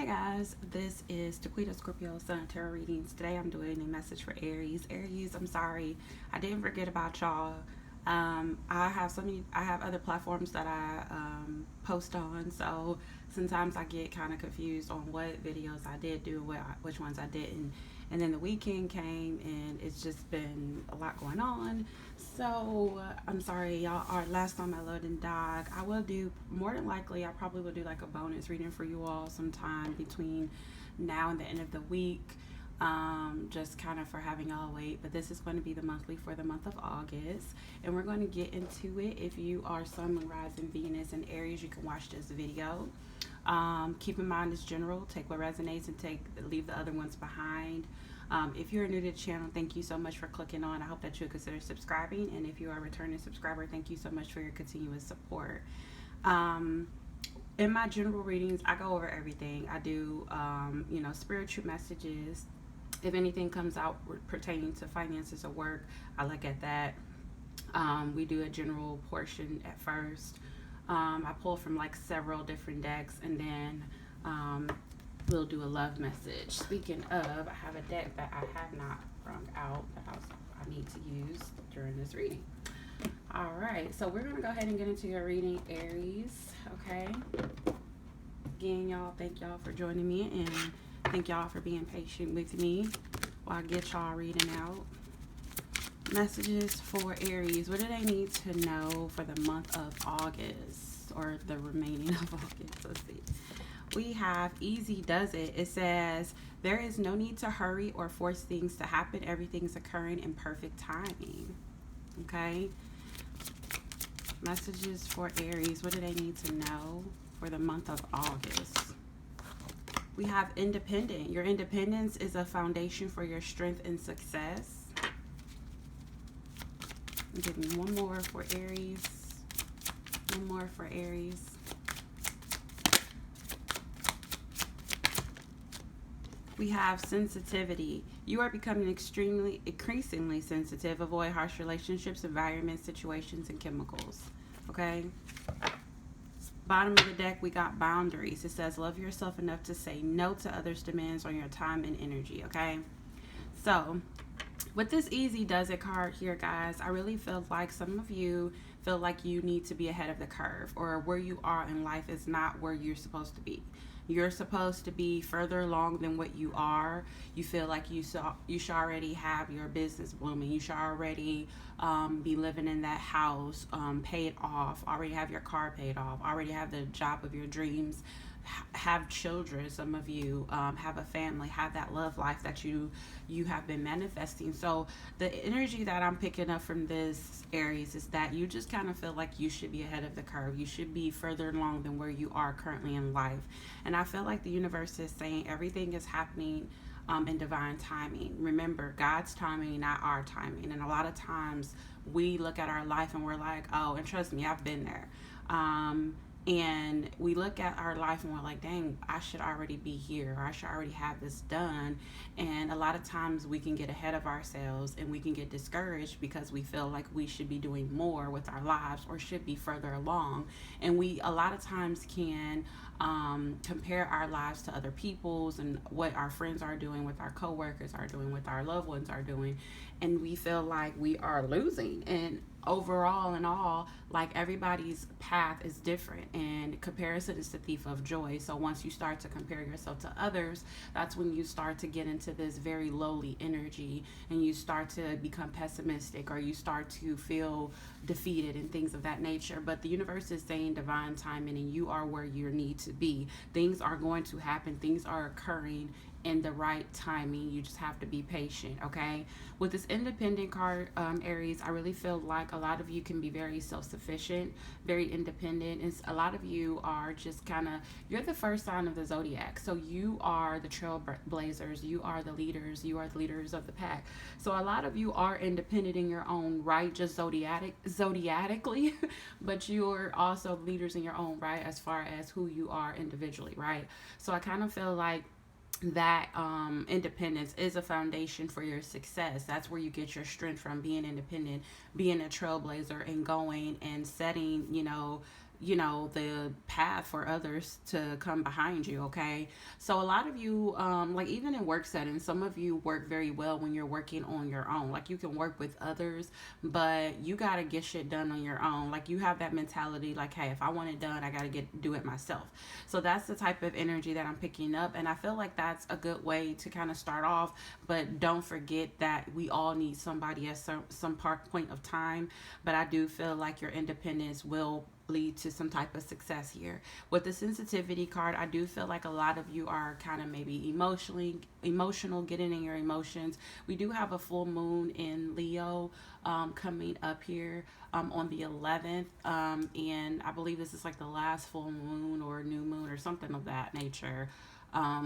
Guys, this is Dequita Scorpio Sun Tarot Readings. Today I'm doing a message for Aries. Aries, I'm sorry, I didn't forget about y'all. I have other platforms that I post on, so sometimes I get kind of confused on what videos I did do, which ones I didn't. And then the weekend came, and it's just been a lot going on. So I'm sorry, y'all. Last time I loaded and died. I will do, more than likely, I probably will do like a bonus reading for you all sometime between now and the end of the week. Just kind of for having y'all wait, but this is going to be the monthly for the month of August, and we're going to get into it. If you are Sun, Moon, Rising, Venus, and Aries, you can watch this video. Keep in mind it's general. Take what resonates and leave the other ones behind. If you're new to the channel, thank you so much for clicking on. I hope that you'll consider subscribing, and if you are a returning subscriber, thank you so much for your continuous support. In my general readings, I go over everything. I do, spiritual messages. If anything comes out pertaining to finances or work, I look at that. We do a general portion at first. I pull from like several different decks, and then we'll do a love message. Speaking of, I have a deck that I have not brought out that I need to use during this reading. All right, so we're going to go ahead and get into your reading, Aries, okay? Again, y'all, thank y'all for joining me, and thank y'all for being patient with me while I get y'all reading out. Messages for Aries. What do they need to know for the month of August, or the remaining of August? Let's see. We have Easy Does It. It says, there is no need to hurry or force things to happen. Everything's occurring in perfect timing. Okay. Messages for Aries. What do they need to know for the month of August? We have independent. Your independence is a foundation for your strength and success. Give me one more for Aries. One more for Aries. We have sensitivity. You are becoming increasingly sensitive. Avoid harsh relationships, environments, situations, and chemicals. Okay? Bottom of the deck, we got boundaries. It says, love yourself enough to say no to others' demands on your time and energy, okay? So, with this Easy Does It card here, guys, I really feel like some of you feel like you need to be ahead of the curve, or where you are in life is not where you're supposed to be. You're supposed to be further along than what you are. You feel like you should already have your business blooming. You should already be living in that house, paid off, already have your car paid off, already have the job of your dreams, have children. Some of you have a family, have that love life that you have been manifesting. So the energy that I'm picking up from this, Aries, is that you just kind of feel like you should be ahead of the curve. You should be further along than where you are currently in life. And I feel like the universe is saying everything is happening in divine timing. Remember, God's timing, not our timing. And a lot of times we look at our life and we're like, oh, and trust me, I've been there. And we look at our life and we're like, dang, I should already be here, or I should already have this done. And a lot of times we can get ahead of ourselves, and we can get discouraged because we feel like we should be doing more with our lives, or should be further along. And we a lot of times can compare our lives to other people's, and what our friends are doing, with our coworkers are doing, with our loved ones are doing, and we feel like we are losing. And overall and all, like, everybody's path is different, and comparison is the thief of joy. So once you start to compare yourself to others, that's when you start to get into this very lowly energy, and you start to become pessimistic, or you start to feel defeated and things of that nature. But the universe is saying divine timing, and you are where you need to be. Things are going to happen. Things are occurring in the right timing. You just have to be patient, okay? With this independent card, Aries, I really feel like a lot of you can be very self-sufficient, very independent, and a lot of you are just kind of, you're the first sign of the zodiac, so you are the trailblazers, you are the leaders, you are the leaders of the pack. So a lot of you are independent in your own right, just zodiacally, but you're also leaders in your own right as far as who you are individually, right? So I kind of feel like that independence is a foundation for your success. That's where you get your strength from, being independent, being a trailblazer, and going and setting, the path for others to come behind you. Okay, so a lot of you, like even in work settings, some of you work very well when you're working on your own. Like you can work with others, but you got to get shit done on your own. Like you have that mentality like, hey, if I want it done, I got to get do it myself. So that's the type of energy that I'm picking up, and I feel like that's a good way to kind of start off. But don't forget that we all need somebody at some point of time. But I do feel like your independence will lead to some type of success here. With the sensitivity card, I do feel like a lot of you are kind of maybe emotional, getting in your emotions. We do have a full moon in Leo coming up here on the 11th, and I believe this is like the last full moon or new moon or something of that nature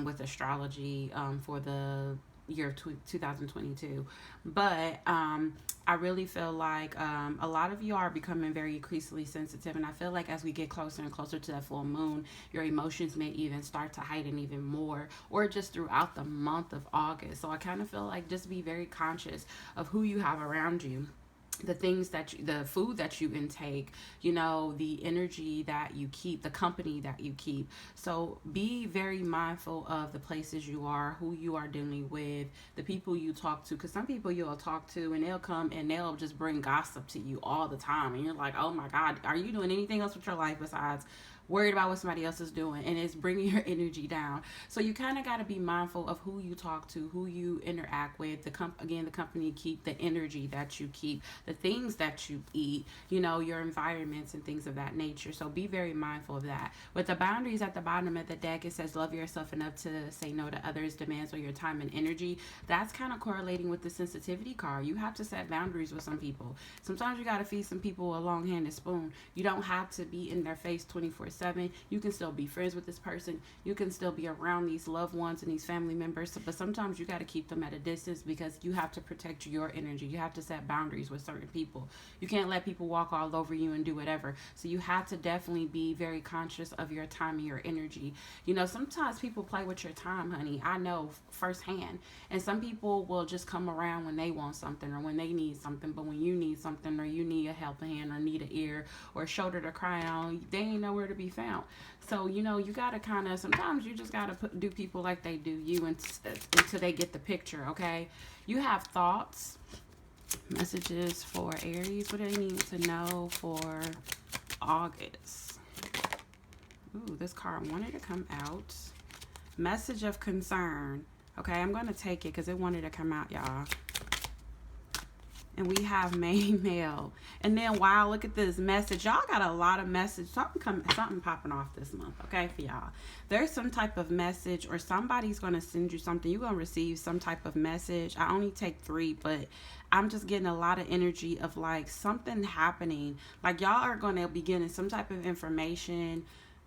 with astrology for the year of 2022. But I really feel like a lot of you are becoming very increasingly sensitive, and I feel like as we get closer and closer to that full moon, your emotions may even start to heighten even more, or just throughout the month of August. So I kind of feel like just be very conscious of who you have around you, the things that the food that you intake, the energy that you keep, the company that you keep. So be very mindful of the places you are, who you are dealing with, the people you talk to, because some people you'll talk to and they'll come and they'll just bring gossip to you all the time, and you're like, oh my god, are you doing anything else with your life besides worried about what somebody else is doing? And it's bringing your energy down. So you kind of got to be mindful of who you talk to, who you interact with, the company you keep, the energy that you keep, the things that you eat, your environments and things of that nature. So be very mindful of that. With the boundaries at the bottom of the deck, it says love yourself enough to say no to others' demands on your time and energy. That's kind of correlating with the sensitivity card. You have to set boundaries with some people. Sometimes you got to feed some people a long-handed spoon. You don't have to be in their face 24/7. You can still be friends with this person. You can still be around these loved ones and these family members. But sometimes you got to keep them at a distance because you have to protect your energy. You have to set boundaries with certain people. You can't let people walk all over you and do whatever. So you have to definitely be very conscious of your time and your energy. Sometimes people play with your time, honey. I know firsthand. And some people will just come around when they want something or when they need something. But when you need something or you need a helping hand or need an ear or a shoulder to cry on, they ain't nowhere to be found. So you got to kind of, sometimes you just got to do people like they do you until they get the picture. Okay, you have thoughts, messages for Aries. What do they need to know for August? Ooh, this card wanted to come out. Message of concern. Okay, I'm going to take it because it wanted to come out, y'all. And we have main male. And then, wow, look at this message. Y'all got a lot of message. Something popping off this month, okay, for y'all. There's some type of message, or somebody's going to send you something. You're going to receive some type of message. I only take 3, but I'm just getting a lot of energy of like something happening. Like y'all are going to be getting some type of information.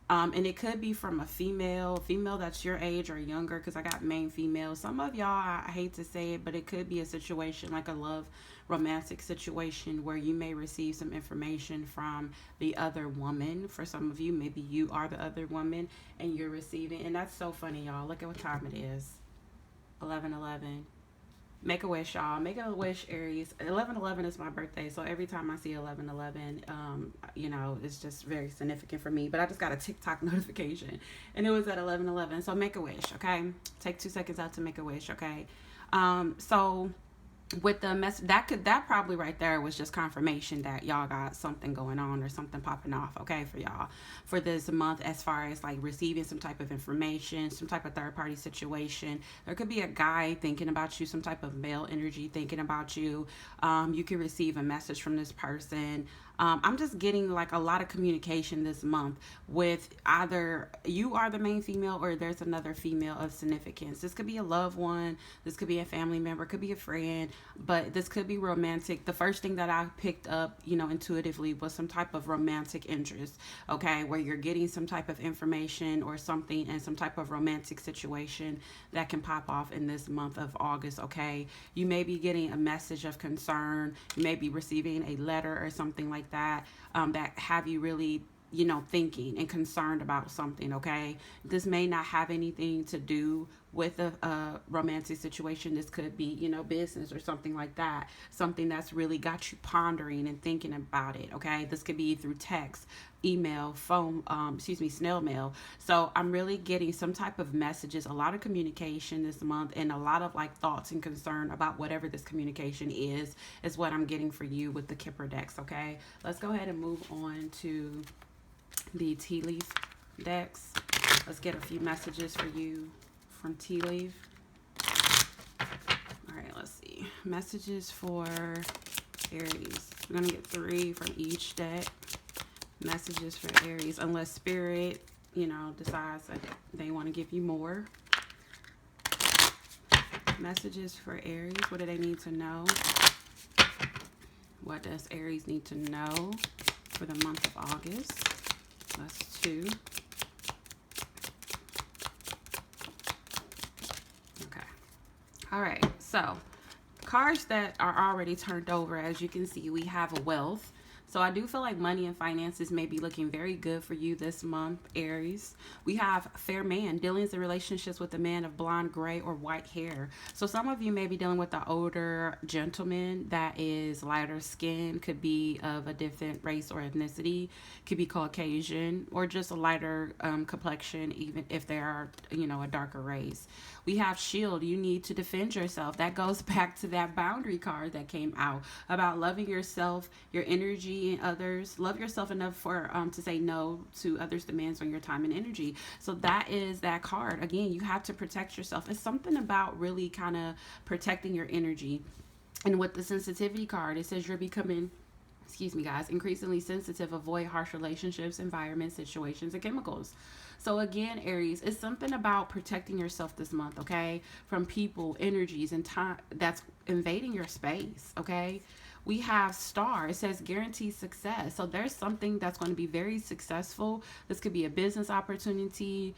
And it could be from a female that's your age or younger, because I got main female. Some of y'all, I hate to say it, but it could be a situation like a love romantic situation where you may receive some information from the other woman. For some of you, maybe you are the other woman and you're receiving. And that's so funny, y'all. Look at what time it is. 11:11. Make a wish, y'all. Make a wish, Aries. 11:11 is my birthday, so every time I see 11:11, it's just very significant for me. But I just got a TikTok notification, and it was at 11:11. So make a wish, okay? Take 2 seconds out to make a wish, okay? So with the message, that probably right there was just confirmation that y'all got something going on or something popping off, okay, for y'all for this month, as far as like receiving some type of information, some type of third party situation. There could be a guy thinking about you, some type of male energy thinking about you. You can receive a message from this person. I'm just getting like a lot of communication this month with either you are the main female or there's another female of significance. This could be a loved one, this could be a family member, could be a friend, but this could be romantic. The first thing that I picked up, intuitively was some type of romantic interest, okay, where you're getting some type of information or something and some type of romantic situation that can pop off in this month of August, okay? You may be getting a message of concern, you may be receiving a letter or something like that have you really thinking and concerned about something, okay? This may not have anything to do with a romantic situation. This could be, you know, business or something like that. Something that's really got you pondering and thinking about it. Okay. This could be through text, email, phone, snail mail. So I'm really getting some type of messages, a lot of communication this month, and a lot of like thoughts and concern about whatever this communication is what I'm getting for you with the Kipper decks. Okay. Let's go ahead and move on to the tea leaf decks. Let's get a few messages for you from tea leaf. All right, let's see. Messages for Aries. We're going to get 3 from each deck. Messages for Aries, unless Spirit, you know, decides that they want to give you more. Messages for Aries. What do they need to know? What does Aries need to know for the month of August? That's 2. Okay. All right. So, cards that are already turned over, as you can see, we have a wealth. So I do feel like money and finances may be looking very good for you this month, Aries. We have fair man, dealings and relationships with a man of blonde, gray, or white hair. So some of you may be dealing with an older gentleman that is lighter skin, could be of a different race or ethnicity, could be Caucasian, or just a lighter complexion, even if they are, you know, a darker race. We have shield. You need to defend yourself. That goes back to that boundary card that came out about loving yourself, your energy, and others. Love yourself enough for to say no to others' demands on your time and energy. So that is that card. Again, you have to protect yourself. It's something about really kind of protecting your energy. And with the sensitivity card, it says you're becoming, excuse me guys, increasingly sensitive. Avoid harsh relationships, environments, situations, and chemicals. So again, Aries, it's something about protecting yourself this month, okay? From people, energies, and time that's invading your space, okay? We have star. It says guaranteed success. So there's something that's going to be very successful. This could be a business opportunity.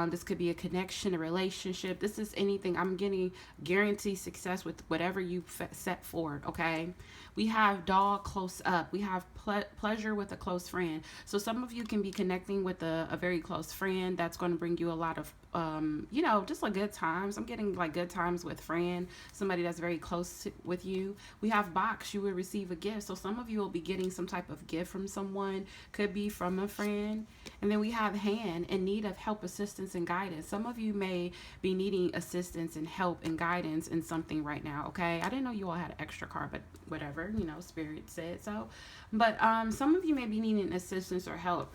This could be a connection, a relationship. This is anything. I'm getting guaranteed success with whatever you set forward, okay? We have dog close up. We have pleasure with a close friend. So some of you can be connecting with a very close friend that's going to bring you a lot of, you know, just like good times. I'm getting like good times with friend, somebody that's very close with you. We have box. You will receive a gift. So some of you will be getting some type of gift from someone. Could be from a friend. And then we have hand, in need of help, assistance, and guidance. Some of you may be needing assistance and help and guidance in something right now, okay? I didn't know you all had an extra card, but whatever, you know, spirit said so. But some of you may be needing assistance or help.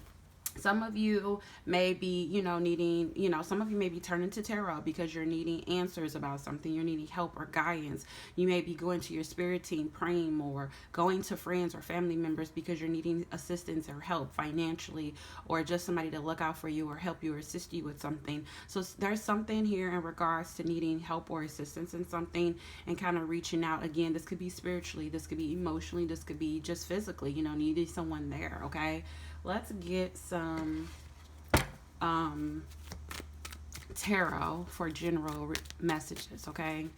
Some of you may be, you know, needing, you know, some of you may be turning to tarot because you're needing answers about something. You're needing help or guidance. You may be going to your spirit team, praying more, going to friends or family members because you're needing assistance or help financially, or just somebody to look out for you or help you or assist you with something. So there's something here in regards to needing help or assistance in something and kind of reaching out. Again, this could be spiritually, this could be emotionally, this could be just physically, you know, needing someone there, okay? Let's get some tarot for general messages, okay?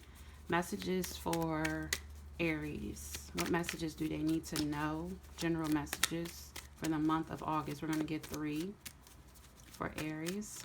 Messages for Aries. What messages do they need to know? General messages for the month of August. We're going to get 3 for Aries.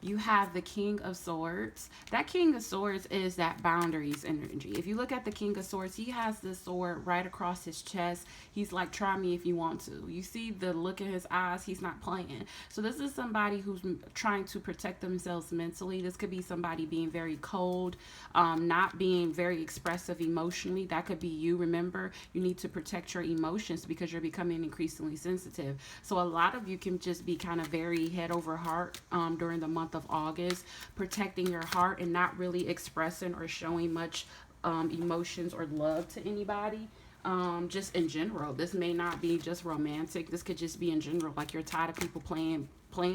You have the King of Swords. That King of Swords is that boundaries energy. If you look at the King of Swords, he has the sword right across his chest. He's like, try me if you want to. You see the look in his eyes. He's not playing. So this is somebody who's trying to protect themselves mentally. This could be somebody being very cold, not being very expressive emotionally. That could be you. Remember, you need to protect your emotions because you're becoming increasingly sensitive. So a lot of you can just be kind of very head over heart during the month of August, protecting your heart and not really expressing or showing much emotions or love to anybody. Just in general, this may not be just romantic. This could just be in general, like you're tired of people playing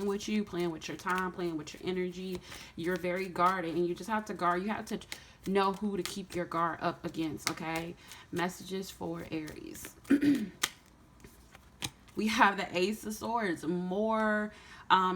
with you, playing with your time, playing with your energy. You're very guarded, and you just have to guard. You have to know who to keep your guard up against, okay? Messages for Aries. We have the Ace of Swords. More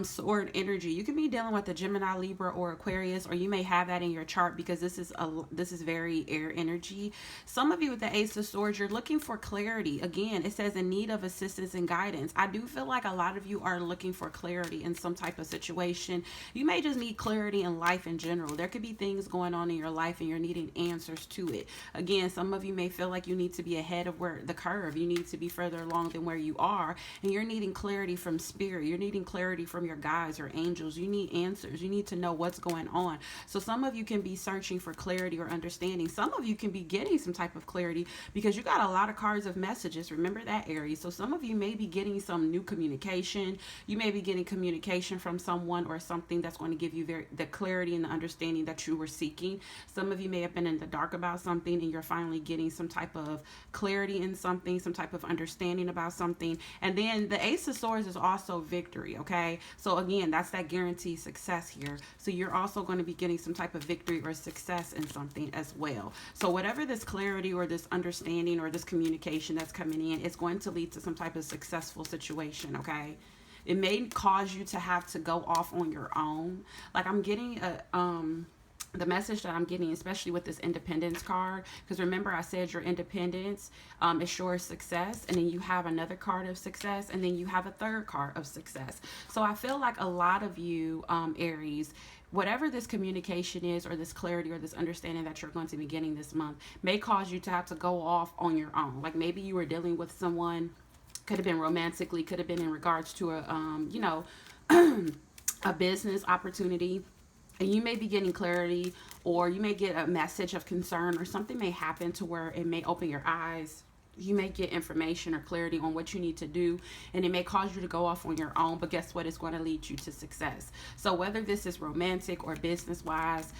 Sword energy. You can be dealing with a Gemini, Libra, or Aquarius, or you may have that in your chart because this is very air energy. Some of you with the Ace of Swords, you're looking for clarity. Again, it says in need of assistance and guidance. I do feel like a lot of you are looking for clarity in some type of situation. You may just need clarity in life in general. There could be things going on in your life and you're needing answers to it. Again, some of you may feel like you need to be ahead of where the curve. You need to be further along than where you are, and you're needing clarity from spirit. You're needing clarity from your guides or angels. You need answers. You need to know what's going on. So some of you can be searching for clarity or understanding. Some of you can be getting some type of clarity because you got a lot of cards of messages. Remember that, Aries. So some of you may be getting some new communication. You may be getting communication from someone or something that's going to give you the clarity and the understanding that you were seeking. Some of you may have been in the dark about something and you're finally getting some type of clarity in something, some type of understanding about something. And then the Ace of Swords is also victory, okay? So again, that's that guaranteed success here. So you're also going to be getting some type of victory or success in something as well. So whatever this clarity or this understanding or this communication that's coming in, it's going to lead to some type of successful situation, okay? It may cause you to have to go off on your own. Like I'm getting the message that I'm getting, especially with this independence card, because remember I said your independence assures success, and then you have another card of success, and then you have a third card of success. So I feel like a lot of you, Aries, whatever this communication is or this clarity or this understanding that you're going to be getting this month may cause you to have to go off on your own. Like maybe you were dealing with someone, could have been romantically, could have been in regards to a, a business opportunity. And you may be getting clarity, or you may get a message of concern, or something may happen to where it may open your eyes. You may get information or clarity on what you need to do, and it may cause you to go off on your own, but guess what? It's going to lead you to success. So whether this is romantic or business wise,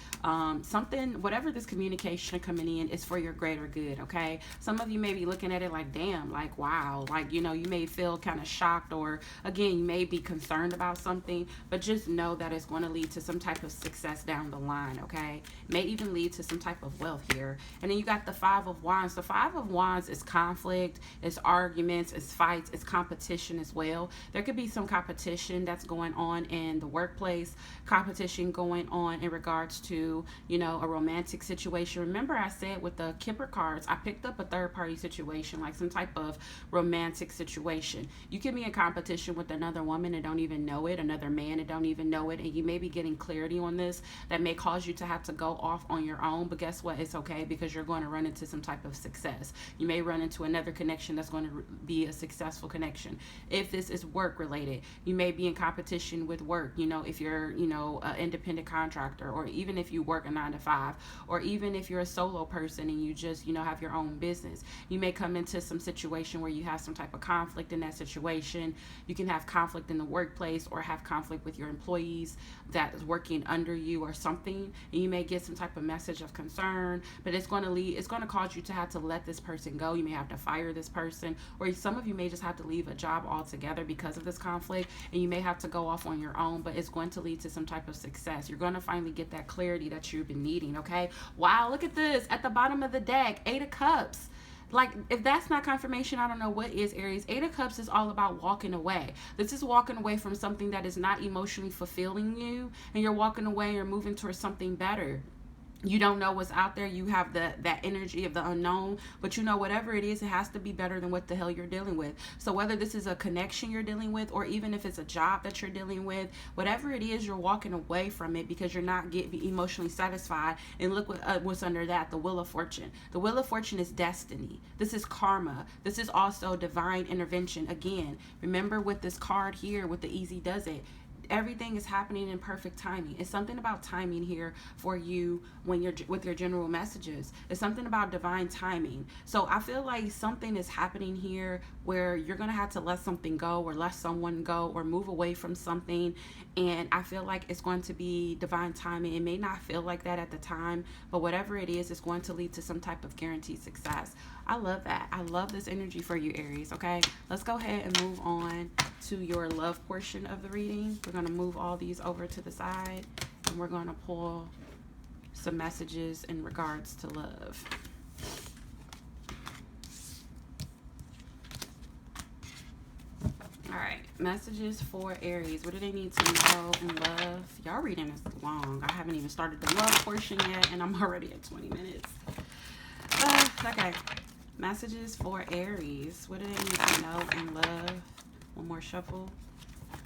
something, whatever this communication coming in is for your greater good, okay? Some of you may be looking at it like, damn, like, wow, like, you may feel kind of shocked, or again, you may be concerned about something, but just know that it's going to lead to some type of success down the line, okay? May even lead to some type of wealth here. And then you got the Five of Wands. The Five of Wands is conflict, it's arguments, it's fights, it's competition as well. There could be some competition that's going on in the workplace, competition going on in regards to, a romantic situation. Remember I said with the Kipper cards, I picked up a third party situation, like some type of romantic situation. You can be in competition with another woman and don't even know it, another man and don't even know it, and you may be getting clarity on this that may cause you to have to go off on your own, but guess what? It's okay, because you're going to run into some type of success. You may run into another connection that's going to be a successful connection. If this is work related, you may be in competition with work, if you're an independent contractor, or even if you work a 9-to-5, or even if you're a solo person and you just have your own business. You may come into some situation where you have some type of conflict in that situation. You can have conflict in the workplace, or have conflict with your employees that is working under you or something, and you may get some type of message of concern, but it's going to cause you to have to let this person go. You may have to fire this person, or some of you may just have to leave a job altogether because of this conflict, and you may have to go off on your own, but it's going to lead to some type of success. You're going to finally get that clarity that you've been needing, okay? Wow, look at this at the bottom of the deck, 8 of Cups. Like, if that's not confirmation, I don't know what is, Aries. 8 of Cups is all about walking away. This is walking away from something that is not emotionally fulfilling you, and you're walking away, you're moving towards something better. You don't know what's out there. You have that energy of the unknown, but whatever it is, it has to be better than what the hell you're dealing with. So whether this is a connection you're dealing with, or even if it's a job that you're dealing with, whatever it is, you're walking away from it because you're not getting emotionally satisfied. And look what's under that, the Wheel of Fortune. The Wheel of Fortune is destiny. This is karma. This is also divine intervention. Again, remember with this card here, with the Easy Does It, everything is happening in perfect timing. It's something about timing here for you when you're with your general messages. It's something about divine timing. So I feel like something is happening here where you're going to have to let something go, or let someone go, or move away from something. And I feel like it's going to be divine timing. It may not feel like that at the time, but whatever it is, it's going to lead to some type of guaranteed success. I love that. I love this energy for you, Aries, okay? Let's go ahead and move on to your love portion of the reading. We're going to move all these over to the side, and we're going to pull some messages in regards to love. All right. Messages for Aries. What do they need to know in love? Y'all reading is long. I haven't even started the love portion yet, and I'm already at 20 minutes. Okay. Messages for Aries. What do they need to know in love? One more shuffle.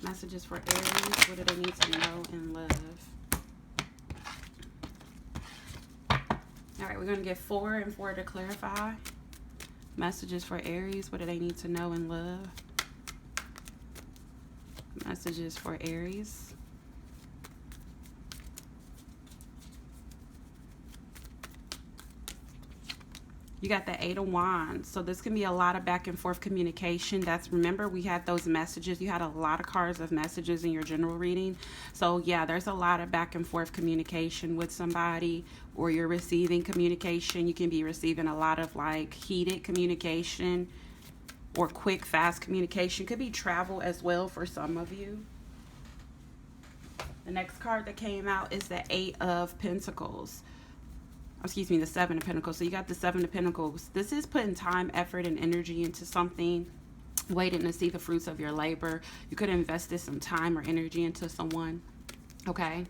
Messages for Aries. What do they need to know in love? All right, we're going to get 4 and 4 to clarify. Messages for Aries. What do they need to know in love? Messages for Aries. You got the 8 of Wands. So this can be a lot of back and forth communication. Remember, we had those messages. You had a lot of cards of messages in your general reading. So yeah, there's a lot of back and forth communication with somebody, or you're receiving communication. You can be receiving a lot of like heated communication or quick, fast communication. Could be travel as well for some of you. The next card that came out is the 8 of Pentacles. Excuse me, the 7 of Pentacles. So you got the 7 of Pentacles. This is putting time, effort, and energy into something, waiting to see the fruits of your labor. You could have invested some time or energy into someone. Okay.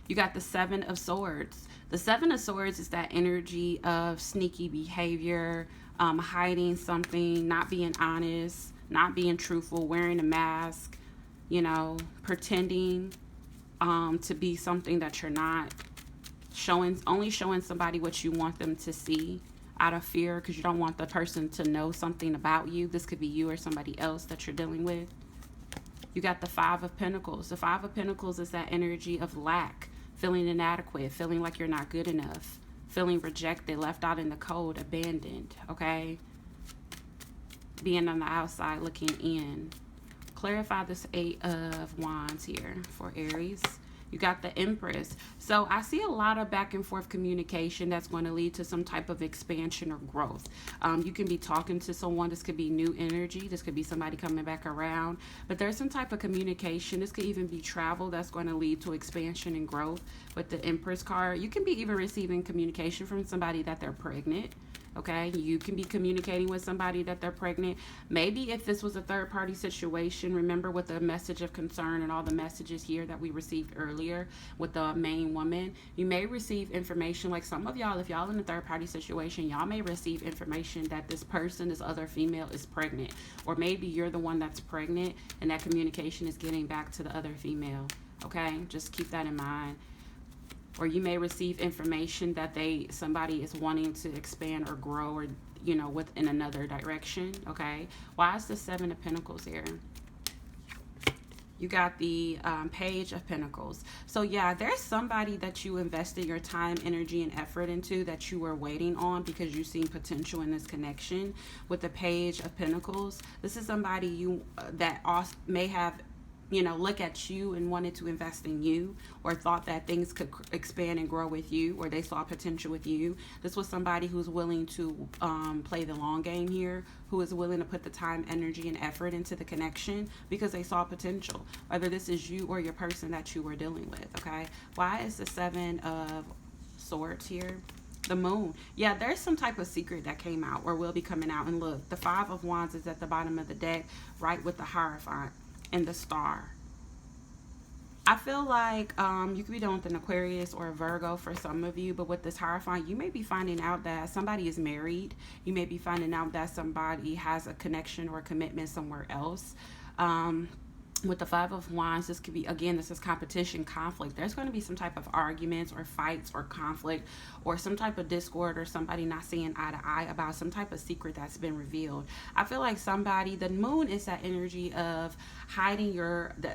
You got the 7 of Swords. The 7 of Swords is that energy of sneaky behavior, hiding something, not being honest, not being truthful, wearing a mask, you know, pretending to be something that you're not. Only showing somebody what you want them to see out of fear, because you don't want the person to know something about you. This could be you or somebody else that you're dealing with. You got the 5 of Pentacles. The 5 of Pentacles is that energy of lack, feeling inadequate, feeling like you're not good enough, feeling rejected, left out in the cold, abandoned, okay? Being on the outside looking in. Clarify this 8 of Wands here for Aries. You got the Empress. So I see a lot of back and forth communication that's going to lead to some type of expansion or growth. You can be talking to someone. This could be new energy. This could be somebody coming back around. But there's some type of communication. This could even be travel that's going to lead to expansion and growth with the Empress card. You can be even receiving communication from somebody that they're pregnant. Okay, you can be communicating with somebody that they're pregnant. Maybe if this was a third-party situation, remember with the message of concern and all the messages here that we received earlier with the main woman, you may receive information, like some of y'all, if y'all in a third-party situation, y'all may receive information that this person, this other female, is pregnant. Or maybe you're the one that's pregnant and that communication is getting back to the other female. Okay, just keep that in mind. Or you may receive information that somebody is wanting to expand or grow, or you know, within another direction. Okay, why is the 7 of Pentacles here? You got the Page of Pentacles. So yeah, there's somebody that you invested your time, energy, and effort into that you were waiting on because you seen potential in this connection. With the Page of Pentacles, this is somebody you that also may have, you know, look at you and wanted to invest in you, or thought that things could expand and grow with you, or they saw potential with you. This was somebody who's willing to play the long game here, who is willing to put the time, energy, and effort into the connection because they saw potential, whether this is you or your person that you were dealing with. Okay, why is the 7 of Swords here? The Moon. Yeah, there's some type of secret that came out or will be coming out. And look, the 5 of Wands is at the bottom of the deck, right with the Hierophant and the Star. I feel like you could be dealing with an Aquarius or a Virgo for some of you, but with this Hierophant, you may be finding out that somebody is married. You may be finding out that somebody has a connection or a commitment somewhere else. With the 5 of Wands, this could be, again, this is competition, conflict. There's going to be some type of arguments or fights or conflict or some type of discord, or somebody not seeing eye to eye about some type of secret that's been revealed. I feel like somebody, the Moon is that energy of hiding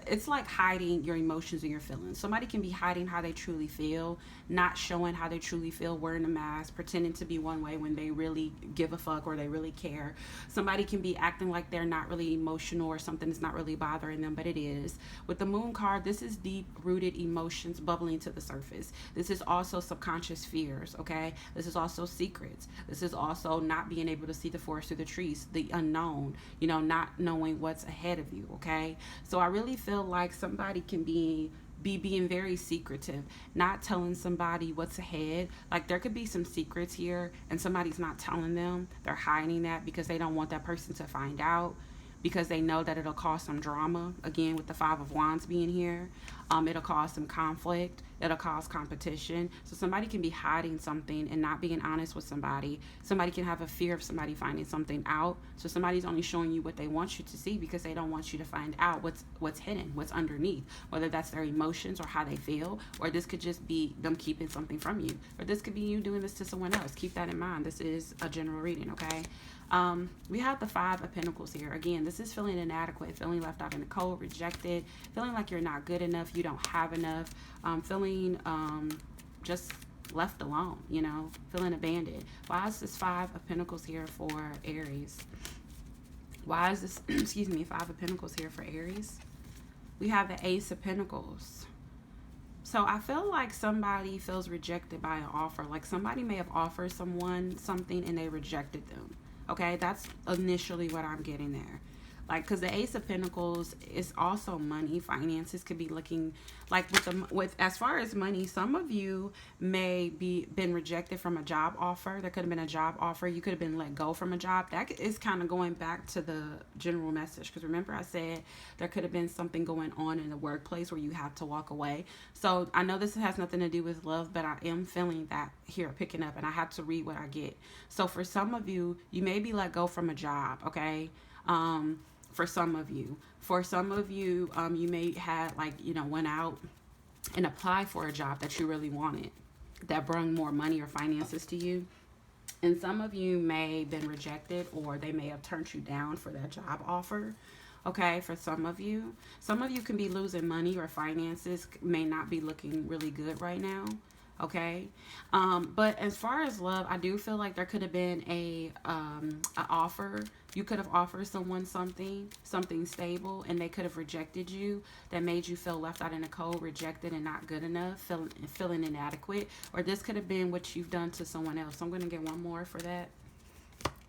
it's like hiding your emotions and your feelings. Somebody can be hiding how they truly feel, not showing how they truly feel, wearing a mask, pretending to be one way when they really give a fuck or they really care. Somebody can be acting like they're not really emotional or something is not really bothering them, but it is. With the Moon card, this is deep-rooted emotions bubbling to the surface. This is also subconscious fears, okay? This is also secrets. This is also not being able to see the forest through the trees, the unknown, you know, not knowing what's ahead of you, okay? So I really feel like somebody can be being very secretive, not telling somebody what's ahead. Like there could be some secrets here and somebody's not telling them. They're hiding that because they don't want that person to find out. because they know that it'll cause some drama. Again, with the Five of Wands being here, it'll cause some conflict. It'll cause competition. So somebody can be hiding something and not being honest with somebody. Somebody can have a fear of somebody finding something out. So somebody's only showing you what they want you to see because they don't want you to find out what's hidden, what's underneath, whether that's their emotions or how they feel, or this could just be them keeping something from you, or this could be you doing this to someone else. Keep that in mind. This is a general reading, okay? We have the Five of Pentacles here. Again, this is feeling inadequate, feeling left out in the cold, rejected, feeling like you're not good enough, you don't have enough, feeling just left alone, you know, feeling abandoned. Why is this Five of Pentacles here for Aries? Why is this, excuse me, Five of Pentacles here for Aries? We have the Ace of Pentacles. So I feel like somebody feels rejected by an offer. Like somebody may have offered someone something and they rejected them. Okay, that's initially what I'm getting there. Like, because the Ace of Pentacles is also money. Finances could be looking like with as far as money, some of you may be been rejected from a job offer. There could have been a job offer. You could have been let go from a job. That is kind of going back to the general message. Because remember I said there could have been something going on in the workplace where you have to walk away. So I know this has nothing to do with love, but I am feeling that here picking up, and I have to read what I get. So for some of you, you may be let go from a job, okay? For some of you, you may have, like, you know, went out and applied for a job that you really wanted, that brought more money or finances to you. And some of you may have been rejected, or they may have turned you down for that job offer. Okay, for some of you can be losing money, or finances may not be looking really good right now. Okay, but as far as love, I do feel like there could have been a offer. You could have offered someone something stable, and they could have rejected you. That made you feel left out in the cold, rejected, and not good enough, feeling inadequate. Or this could have been what you've done to someone else. So I'm going to get one more for that.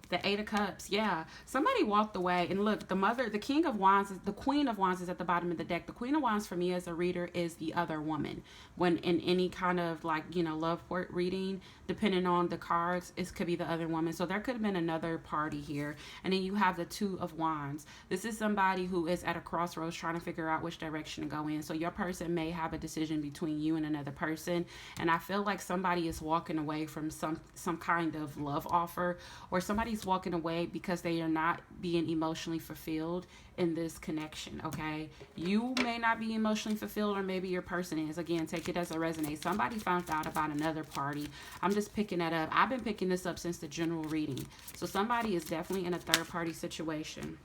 The Eight of Cups, yeah. Somebody walked away, and look, the King of Wands, the Queen of Wands is at the bottom of the deck. The Queen of Wands for me as a reader is the other woman. When in any kind of, like, you know, love port reading, depending on the cards, it could be the other woman. So there could have been another party here. And then you have the Two of Wands. This is somebody who is at a crossroads trying to figure out which direction to go in. So your person may have a decision between you and another person. And I feel like somebody is walking away from some kind of love offer, or somebody's walking away because they are not being emotionally fulfilled in this connection. Okay, you may not be emotionally fulfilled, or maybe your person is. Again, take it as it resonates. Somebody found out about another party. I'm just picking that up. I've been picking this up since the general reading. So somebody is definitely in a third party situation.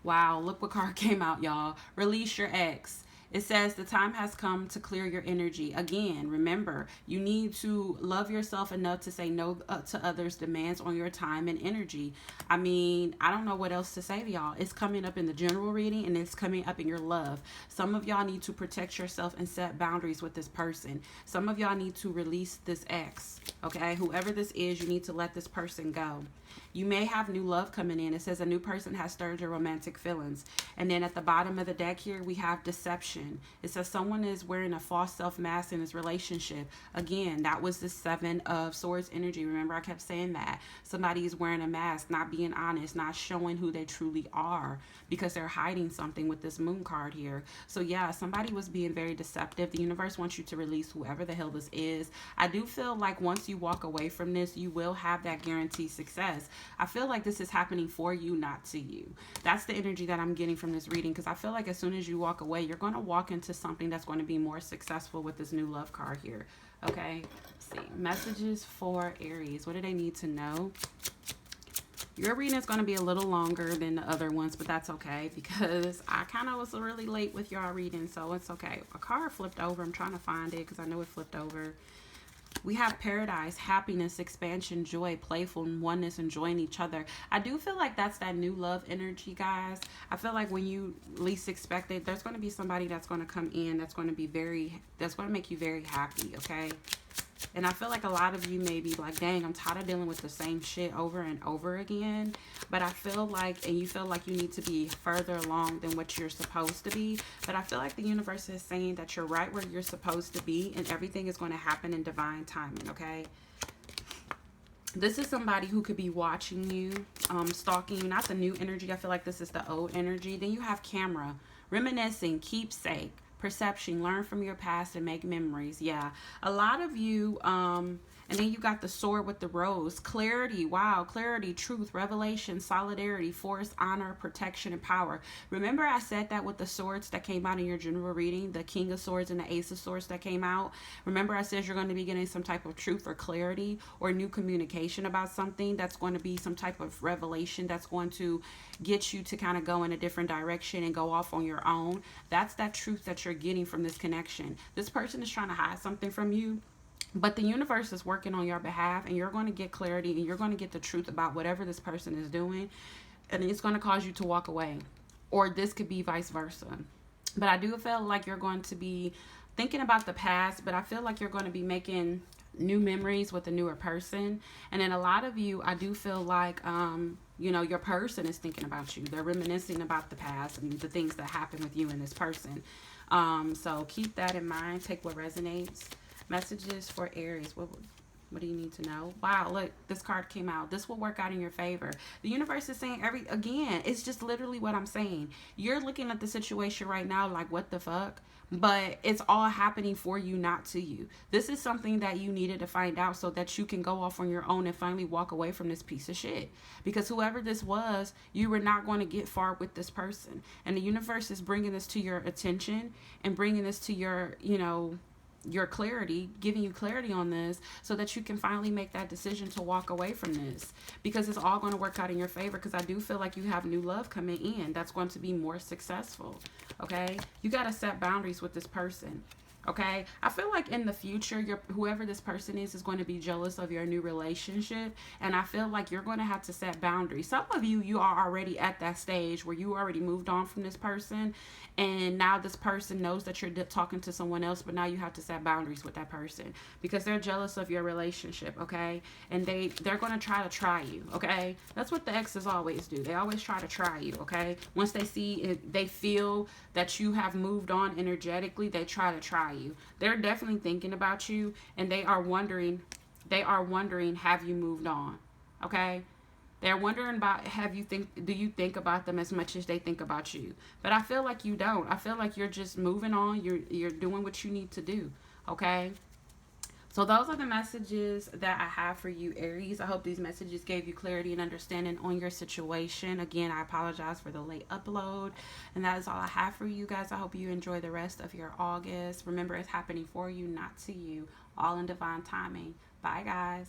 Wow, look what card came out, y'all. Release your ex. It says the time has come to clear your energy. Again, remember, you need to love yourself enough to say no to others' demands on your time and energy. I mean, I don't know what else to say to y'all. It's coming up in the general reading, and it's coming up in your love. Some of y'all need to protect yourself and set boundaries with this person. Some of y'all need to release this ex, okay? Whoever this is, you need to let this person go. You may have new love coming in. It says a new person has stirred your romantic feelings. And then at the bottom of the deck here, we have deception. It says someone is wearing a false self-mask in this relationship. Again, that was the Seven of Swords energy. Remember, I kept saying that. Somebody is wearing a mask, not being honest, not showing who they truly are, because they're hiding something with this Moon card here. So yeah, somebody was being very deceptive. The universe wants you to release whoever the hell this is. I do feel like once you walk away from this, you will have that guaranteed success. I feel like this is happening for you, not to you. That's the energy that I'm getting from this reading, because I feel like as soon as you walk away, you're going to walk into something that's going to be more successful with this new love card here. Okay, let's see. Messages for Aries. What do they need to know? Your reading is going to be a little longer than the other ones, but that's okay, because I kind of was really late with y'all reading, so it's okay. A card flipped over. I'm trying to find it because I know it flipped over. We have paradise, happiness, expansion, joy, playful, oneness, enjoying each other. I do feel like that's that new love energy, guys. I feel like when you least expect it, there's going to be somebody that's going to come in that's going to make you very happy, okay? And I feel like a lot of you may be like, dang, I'm tired of dealing with the same shit over and over again. But I feel like, and you feel like you need to be further along than what you're supposed to be. But I feel like the universe is saying that you're right where you're supposed to be, and everything is going to happen in divine timing, okay? This is somebody who could be watching you, stalking you. Not the new energy. I feel like this is the old energy. Then you have camera, reminiscing, keepsake, perception, learn from your past and make memories. Yeah, a lot of you. And then you got the sword with the rose. Clarity, wow, clarity, truth, revelation, solidarity, force, honor, protection, and power. Remember I said that with the swords that came out in your general reading, the King of Swords and the Ace of Swords that came out. Remember I said you're going to be getting some type of truth or clarity or new communication about something that's going to be some type of revelation that's going to get you to kind of go in a different direction and go off on your own. That's that truth that you're getting from this connection. This person is trying to hide something from you, but the universe is working on your behalf, and you're going to get clarity and you're going to get the truth about whatever this person is doing, and it's going to cause you to walk away. Or this could be vice versa. But I do feel like you're going to be thinking about the past, but I feel like you're going to be making new memories with a newer person. And then a lot of you, I do feel like your person is thinking about you. They're reminiscing about the past and the things that happened with you and this person. So keep that in mind. Take what resonates. Messages for Aries. What do you need to know? Wow, look, this card came out. This will work out in your favor. The universe is saying again, it's just literally what I'm saying. You're looking at the situation right now like, what the fuck? But it's all happening for you, not to you. This is something that you needed to find out so that you can go off on your own and finally walk away from this piece of shit. Because whoever this was, you were not going to get far with this person. And the universe is bringing this to your attention and bringing this to your clarity, giving you clarity on this so that you can finally make that decision to walk away from this, because it's all going to work out in your favor. Because I do feel like you have new love coming in that's going to be more successful. Okay, you got to set boundaries with this person. Okay, I feel like in the future, whoever this person is going to be jealous of your new relationship, and I feel like you're going to have to set boundaries. Some of you are already at that stage where you already moved on from this person, and now this person knows that you're talking to someone else, but now you have to set boundaries with that person because they're jealous of your relationship. Okay, and they're going to try you. Okay, that's what the exes always do. They always try to try you. Okay, once they see they feel that you have moved on energetically, they try to try you. They're definitely thinking about you, and they are wondering, have you moved on? Okay, they're wondering about, do you think about them as much as they think about you? But I feel like you don't. I feel like you're just moving on. You're doing what you need to do. Okay, so those are the messages that I have for you, Aries. I hope these messages gave you clarity and understanding on your situation. Again, I apologize for the late upload. And that is all I have for you guys. I hope you enjoy the rest of your August. Remember, it's happening for you, not to you. All in divine timing. Bye, guys.